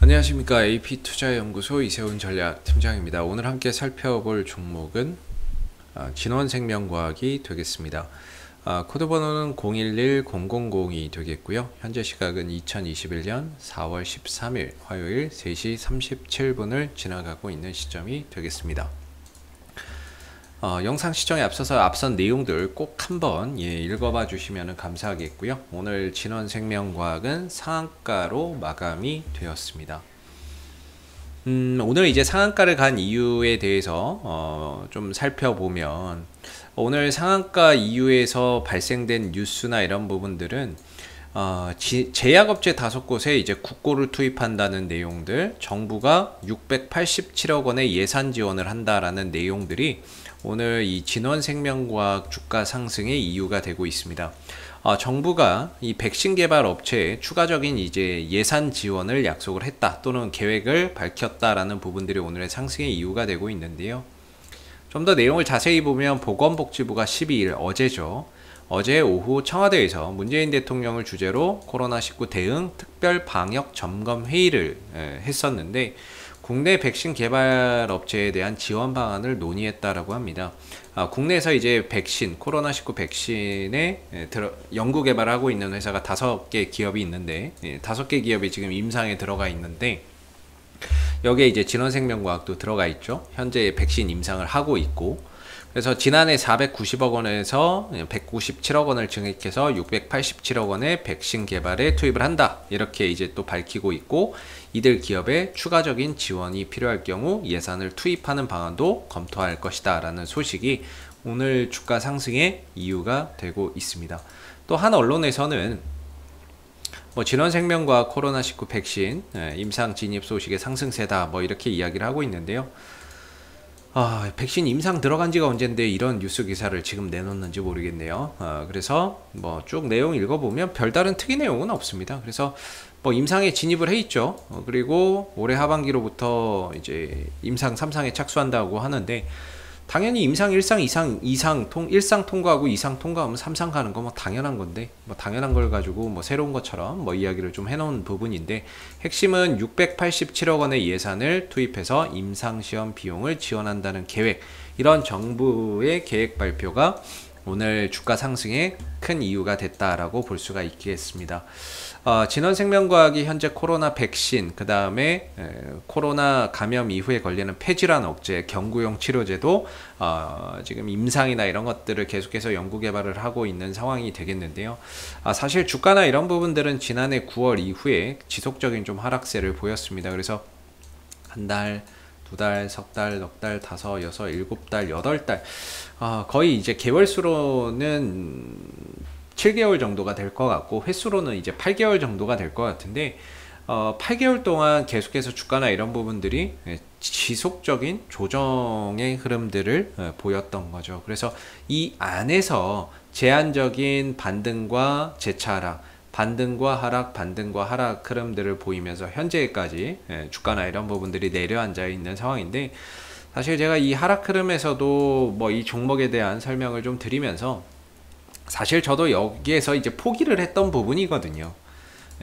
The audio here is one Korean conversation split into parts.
안녕하십니까. AP투자연구소 이세훈 전략팀장입니다. 오늘 함께 살펴볼 종목은 진원생명과학이 되겠습니다. 코드 번호는 011000이 되겠고요. 현재 시각은 2021년 4월 13일 화요일 3시 37분을 지나가고 있는 시점이 되겠습니다. 영상 시청에 앞서서 앞선 내용들 꼭 한번 읽어봐 주시면 감사하겠고요. 오늘 진원생명과학은 상한가로 마감이 되었습니다. 오늘 이제 상한가를 간 이유에 대해서 좀 살펴보면, 오늘 상한가 이후에서 발생된 뉴스나 이런 부분들은 제약업체 5곳에 이제 국고를 투입한다는 내용들, 정부가 687억 원의 예산 지원을 한다라는 내용들이 오늘 이 진원생명과학 주가 상승의 이유가 되고 있습니다. 정부가 이 백신 개발 업체에 추가적인 이제 예산 지원을 약속을 했다, 또는 계획을 밝혔다라는 부분들이 오늘의 상승의 이유가 되고 있는데요. 좀 더 내용을 자세히 보면 보건복지부가 12일 어제죠. 어제 오후 청와대에서 문재인 대통령을 주재로 코로나19 대응 특별 방역 점검 회의를 했었는데, 국내 백신 개발 업체에 대한 지원 방안을 논의했다라고 합니다. 국내에서 이제 코로나19 백신에 연구 개발하고 있는 회사가 5개 기업이 있는데, 5개 기업이 지금 임상에 들어가 있는데, 여기에 이제 진원생명과학도 들어가 있죠. 현재 백신 임상을 하고 있고, 그래서 지난해 490억 원에서 197억 원을 증액해서 687억 원의 백신 개발에 투입을 한다, 이렇게 이제 또 밝히고 있고, 이들 기업에 추가적인 지원이 필요할 경우 예산을 투입하는 방안도 검토할 것이다 라는 소식이 오늘 주가 상승의 이유가 되고 있습니다. 또 한 언론에서는 진원생명과학 코로나19 백신 임상 진입 소식의 상승세다, 이렇게 이야기를 하고 있는데요. 백신 임상 들어간 지가 언젠데 이런 뉴스 기사를 지금 내놓는지 모르겠네요. 그래서 쭉 내용 읽어보면 별다른 특이 내용은 없습니다. 그래서 임상에 진입을 해 있죠. 그리고 올해 하반기로부터 이제 임상 3상에 착수한다고 하는데, 당연히 임상 1상, 1상 통과하고 2상 통과하면 3상 가는 거 당연한 건데, 당연한 걸 가지고 새로운 것처럼 이야기를 좀 해놓은 부분인데, 핵심은 687억 원의 예산을 투입해서 임상시험 비용을 지원한다는 계획, 이런 정부의 계획 발표가 오늘 주가 상승에 큰 이유가 됐다라고 볼 수가 있겠습니다. 진원생명과학이 현재 코로나 백신, 그 다음에 코로나 감염 이후에 걸리는 폐질환 억제, 경구용 치료제도 지금 임상이나 이런 것들을 계속해서 연구 개발을 하고 있는 상황이 되겠는데요. 사실 주가나 이런 부분들은 지난해 9월 이후에 지속적인 좀 하락세를 보였습니다. 그래서 한 달, 2달, 석 달, 넉 달, 5, 6, 7달, 8달, 거의 이제 개월수로는 7개월 정도가 될 것 같고, 횟수로는 이제 8개월 정도가 될 것 같은데, 8개월 동안 계속해서 주가나 이런 부분들이 지속적인 조정의 흐름들을 보였던 거죠. 그래서 이 안에서 제한적인 반등과 재차하락, 반등과 하락, 반등과 하락 흐름들을 보이면서 현재까지 주가나 이런 부분들이 내려앉아 있는 상황인데, 사실 제가 이 하락 흐름에서도 이 종목에 대한 설명을 좀 드리면서, 사실 저도 여기에서 이제 포기를 했던 부분이거든요.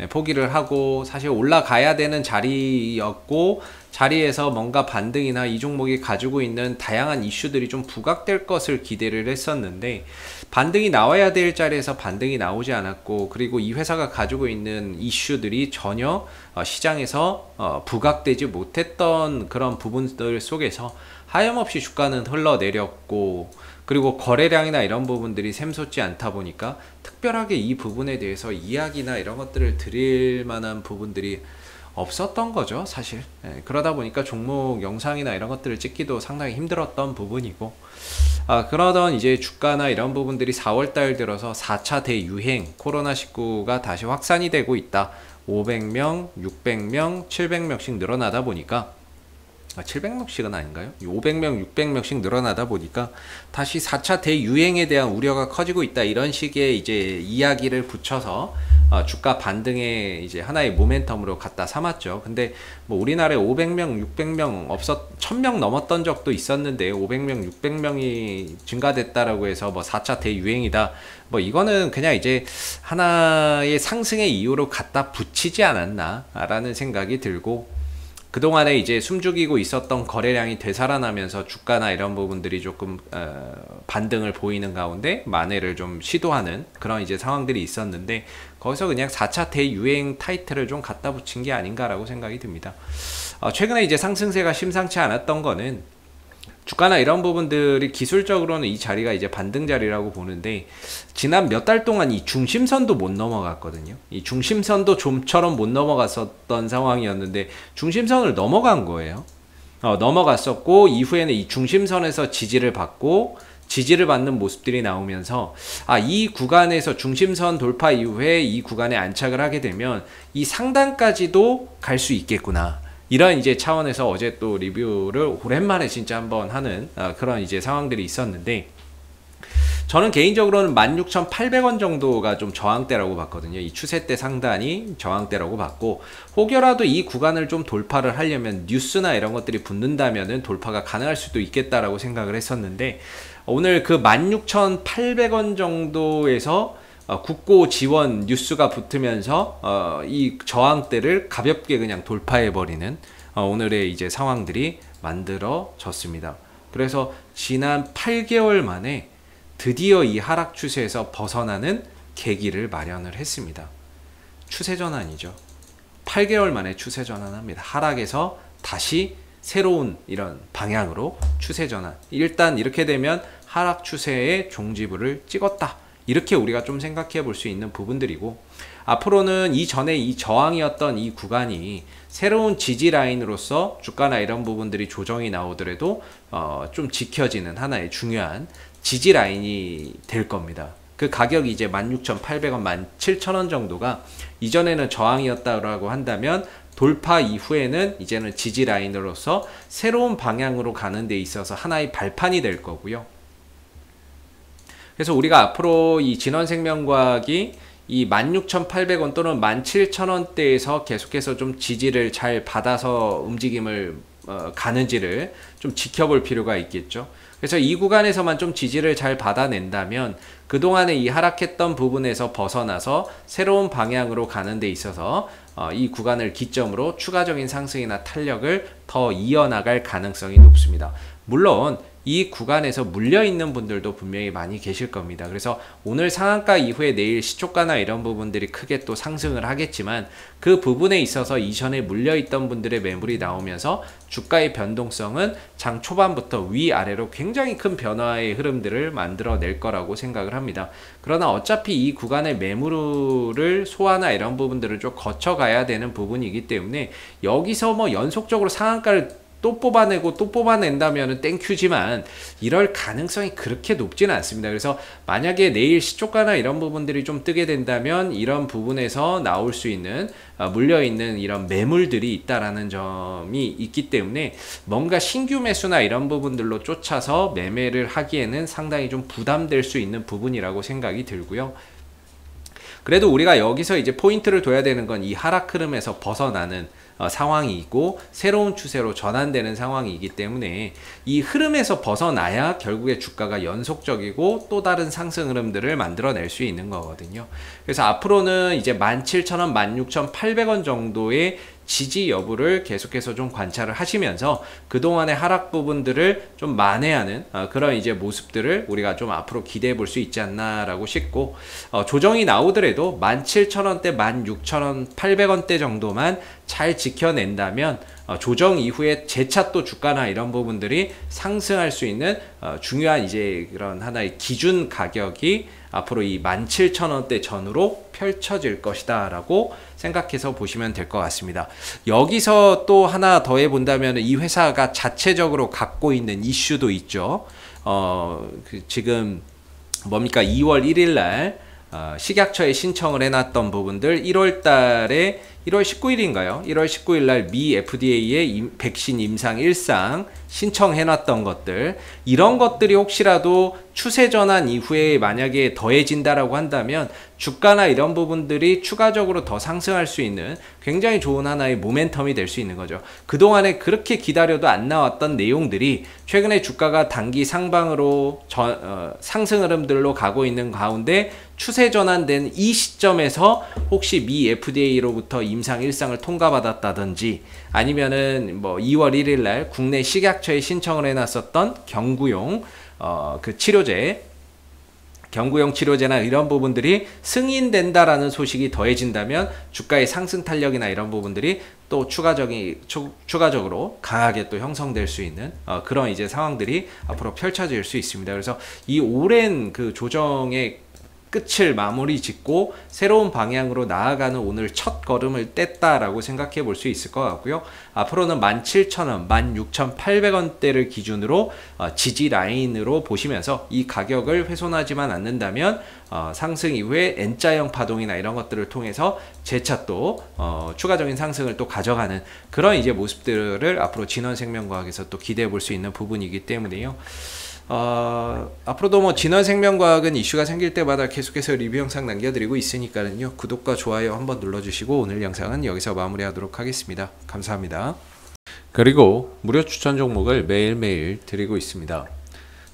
포기를 하고 사실 올라가야 되는 자리였고, 자리에서 뭔가 반등이나 이 종목이 가지고 있는 다양한 이슈들이 좀 부각될 것을 기대를 했었는데, 반등이 나와야 될 자리에서 반등이 나오지 않았고, 그리고 이 회사가 가지고 있는 이슈들이 전혀 시장에서 부각되지 못했던 그런 부분들 속에서 하염없이 주가는 흘러내렸고, 그리고 거래량이나 이런 부분들이 샘솟지 않다 보니까 특별하게 이 부분에 대해서 이야기나 이런 것들을 드릴 만한 부분들이 없었던 거죠, 사실. 그러다 보니까 종목 영상이나 이런 것들을 찍기도 상당히 힘들었던 부분이고, 그러던 이제 주가나 이런 부분들이 4월달 들어서 4차 대유행, 코로나19가 다시 확산이 되고 있다, 500명, 600명, 700명씩 늘어나다 보니까, 700명씩은 아닌가요? 500명, 600명씩 늘어나다 보니까 다시 4차 대유행에 대한 우려가 커지고 있다, 이런 식의 이제 이야기를 붙여서 주가 반등의 이제 하나의 모멘텀으로 갖다 삼았죠. 근데 뭐 우리나라에 500명, 600명 1000명 넘었던 적도 있었는데 500명, 600명이 증가됐다라고 해서 뭐 4차 대유행이다. 뭐 이거는 그냥 이제 하나의 상승의 이유로 갖다 붙이지 않았나라는 생각이 들고, 그동안에 이제 숨죽이고 있었던 거래량이 되살아나면서 주가나 이런 부분들이 조금 반등을 보이는 가운데 만회를 좀 시도하는 그런 이제 상황들이 있었는데, 거기서 그냥 4차 대유행 타이틀을 좀 갖다 붙인 게 아닌가라고 생각이 듭니다. 최근에 이제 상승세가 심상치 않았던 거는 주가나 이런 부분들이 기술적으로는 이 자리가 이제 반등 자리라고 보는데, 지난 몇 달 동안 이 중심선도 못 넘어갔거든요. 이 중심선도 좀처럼 못 넘어갔었던 상황이었는데 중심선을 넘어간 거예요. 넘어갔었고, 이후에는 이 중심선에서 지지를 받고, 지지를 받는 모습들이 나오면서 이 구간에서 중심선 돌파 이후에 이 구간에 안착을 하게 되면 이 상단까지도 갈 수 있겠구나, 이런 이제 차원에서 어제 또 리뷰를 오랜만에 진짜 한번 하는 그런 이제 상황들이 있었는데, 저는 개인적으로는 16,800원 정도가 좀 저항대라고 봤거든요. 이 추세대 상단이 저항대라고 봤고, 혹여라도 이 구간을 좀 돌파를 하려면 뉴스나 이런 것들이 붙는다면은 돌파가 가능할 수도 있겠다라고 생각을 했었는데, 오늘 그 16,800원 정도에서 국고 지원 뉴스가 붙으면서 이 저항대를 가볍게 그냥 돌파해버리는 오늘의 이제 상황들이 만들어졌습니다. 그래서 지난 8개월 만에 드디어 이 하락 추세에서 벗어나는 계기를 마련을 했습니다. 추세 전환이죠. 8개월 만에 추세 전환합니다. 하락에서 다시 새로운 이런 방향으로 추세 전환. 일단 이렇게 되면 하락 추세의 종지부를 찍었다, 이렇게 우리가 좀 생각해 볼 수 있는 부분들이고, 앞으로는 이전에 이 저항이었던 이 구간이 새로운 지지 라인으로서 주가나 이런 부분들이 조정이 나오더라도 좀 지켜지는 하나의 중요한 지지 라인이 될 겁니다. 그 가격이 이제 16,800원, 17,000원 정도가 이전에는 저항이었다고 한다면 돌파 이후에는 이제는 지지 라인으로서 새로운 방향으로 가는 데 있어서 하나의 발판이 될 거고요. 그래서 우리가 앞으로 이 진원생명과학이 이 16,800원 또는 17,000원대에서 계속해서 좀 지지를 잘 받아서 움직임을 가는지를 좀 지켜볼 필요가 있겠죠. 그래서 이 구간에서만 좀 지지를 잘 받아낸다면 그동안에 이 하락했던 부분에서 벗어나서 새로운 방향으로 가는 데 있어서 이 구간을 기점으로 추가적인 상승이나 탄력을 더 이어나갈 가능성이 높습니다. 물론 이 구간에서 물려있는 분들도 분명히 많이 계실 겁니다. 그래서 오늘 상한가 이후에 내일 시초가나 이런 부분들이 크게 또 상승을 하겠지만, 그 부분에 있어서 이전에 물려있던 분들의 매물이 나오면서 주가의 변동성은 장 초반부터 위아래로 굉장히 큰 변화의 흐름들을 만들어낼 거라고 생각을 합니다. 그러나 어차피 이 구간의 매물을 소화나 이런 부분들을 좀 거쳐가야 되는 부분이기 때문에, 여기서 뭐 연속적으로 상한가를 또 뽑아내고 또 뽑아낸다면 땡큐지만 이럴 가능성이 그렇게 높지는 않습니다. 그래서 만약에 내일 시초가나 이런 부분들이 좀 뜨게 된다면 이런 부분에서 나올 수 있는 물려있는 이런 매물들이 있다라는 점이 있기 때문에 뭔가 신규 매수나 이런 부분들로 쫓아서 매매를 하기에는 상당히 좀 부담될 수 있는 부분이라고 생각이 들고요. 그래도 우리가 여기서 이제 포인트를 둬야 되는 건 이 하락 흐름에서 벗어나는 상황이 있고 새로운 추세로 전환되는 상황이기 때문에 이 흐름에서 벗어나야 결국에 주가가 연속적이고 또 다른 상승 흐름들을 만들어낼 수 있는 거거든요. 그래서 앞으로는 이제 17,000원, 16,800원 정도의 지지 여부를 계속해서 좀 관찰을 하시면서 그동안의 하락 부분들을 좀 만회하는 그런 이제 모습들을 우리가 좀 앞으로 기대해 볼 수 있지 않나라고 싶고, 조정이 나오더라도 17,000원대, 16,000원, 800원대 정도만 잘 지켜낸다면 조정 이후에 재차 또 주가나 이런 부분들이 상승할 수 있는 중요한 이제 그런 하나의 기준 가격이 앞으로 이 17,000원대 전후로 펼쳐질 것이다 라고 생각해서 보시면 될 것 같습니다. 여기서 또 하나 더 해본다면 이 회사가 자체적으로 갖고 있는 이슈도 있죠. 지금 뭡니까 2월 1일 날 식약처에 신청을 해놨던 부분들 1월 달에 1월 19일인가요? 1월 19일 날 미 FDA에 백신 임상 일상 신청해놨던 것들, 이런 것들이 혹시라도 추세 전환 이후에 만약에 더해진다라고 한다면 주가나 이런 부분들이 추가적으로 더 상승할 수 있는 굉장히 좋은 하나의 모멘텀이 될 수 있는 거죠. 그동안에 그렇게 기다려도 안 나왔던 내용들이 최근에 주가가 단기 상방으로 상승 흐름들로 가고 있는 가운데 추세 전환된 이 시점에서 혹시 미 FDA로부터 임상 일상을 통과받았다든지 아니면은 뭐 2월 1일 날 국내 식약처에 신청을 해놨었던 경구용 그 치료제, 경구용 치료제나 이런 부분들이 승인된다라는 소식이 더해진다면 주가의 상승 탄력이나 이런 부분들이 또 추가적으로 강하게 또 형성될 수 있는 그런 이제 상황들이 앞으로 펼쳐질 수 있습니다. 그래서 이 오랜 그 조정의 끝을 마무리 짓고 새로운 방향으로 나아가는 오늘 첫 걸음을 뗐다라고 생각해 볼 수 있을 것 같고요. 앞으로는 17,000원, 16,800원대를 기준으로 지지 라인으로 보시면서 이 가격을 훼손하지만 않는다면 상승 이후에 N자형 파동이나 이런 것들을 통해서 재차 또 추가적인 상승을 또 가져가는 그런 이제 모습들을 앞으로 진원생명과학에서 또 기대해 볼 수 있는 부분이기 때문에요. 앞으로도 뭐 진원생명과학은 이슈가 생길 때마다 계속해서 리뷰 영상 남겨드리고 있으니까요. 구독과 좋아요 한번 눌러주시고 오늘 영상은 여기서 마무리하도록 하겠습니다. 감사합니다. 그리고 무료 추천 종목을 매일매일 드리고 있습니다.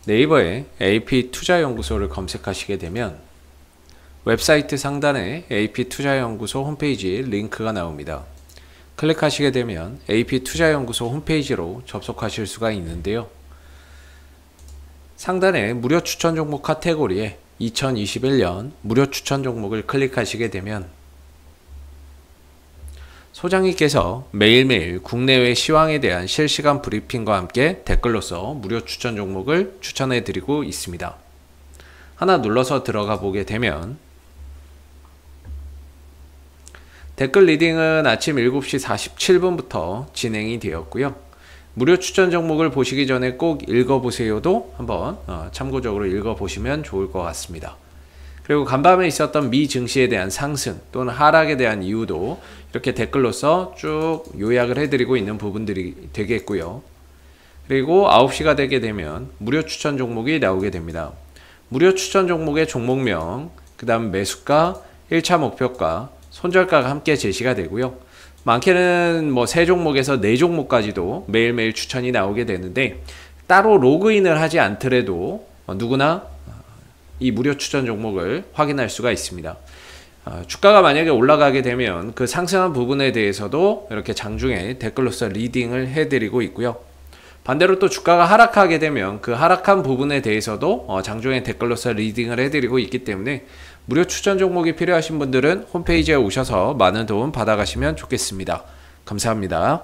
네이버에 AP투자연구소를 검색하시게 되면 웹사이트 상단에 AP투자연구소 홈페이지 링크가 나옵니다. 클릭하시게 되면 AP투자연구소 홈페이지로 접속하실 수가 있는데요. 상단에 무료 추천 종목 카테고리에 2021년 무료 추천 종목을 클릭하시게 되면 소장님께서 매일매일 국내외 시황에 대한 실시간 브리핑과 함께 댓글로서 무료 추천 종목을 추천해 드리고 있습니다. 하나 눌러서 들어가 보게 되면 댓글 리딩은 아침 7시 47분부터 진행이 되었고요. 무료 추천 종목을 보시기 전에 꼭 읽어보세요도 한번 참고적으로 읽어보시면 좋을 것 같습니다. 그리고 간밤에 있었던 미 증시에 대한 상승 또는 하락에 대한 이유도 이렇게 댓글로서 쭉 요약을 해드리고 있는 부분들이 되겠고요. 그리고 9시가 되게 되면 무료 추천 종목이 나오게 됩니다. 무료 추천 종목의 종목명, 그 다음 매수가, 1차 목표가, 손절가가 함께 제시가 되고요. 많게는 뭐 3종목에서 4종목까지도 매일매일 추천이 나오게 되는데 따로 로그인을 하지 않더라도 누구나 이 무료 추천 종목을 확인할 수가 있습니다. 주가가 만약에 올라가게 되면 그 상승한 부분에 대해서도 이렇게 장중에 댓글로서 리딩을 해드리고 있고요. 반대로 또 주가가 하락하게 되면 그 하락한 부분에 대해서도 장중에 댓글로서 리딩을 해드리고 있기 때문에 무료 추천 종목이 필요하신 분들은 홈페이지에 오셔서 많은 도움 받아가시면 좋겠습니다. 감사합니다.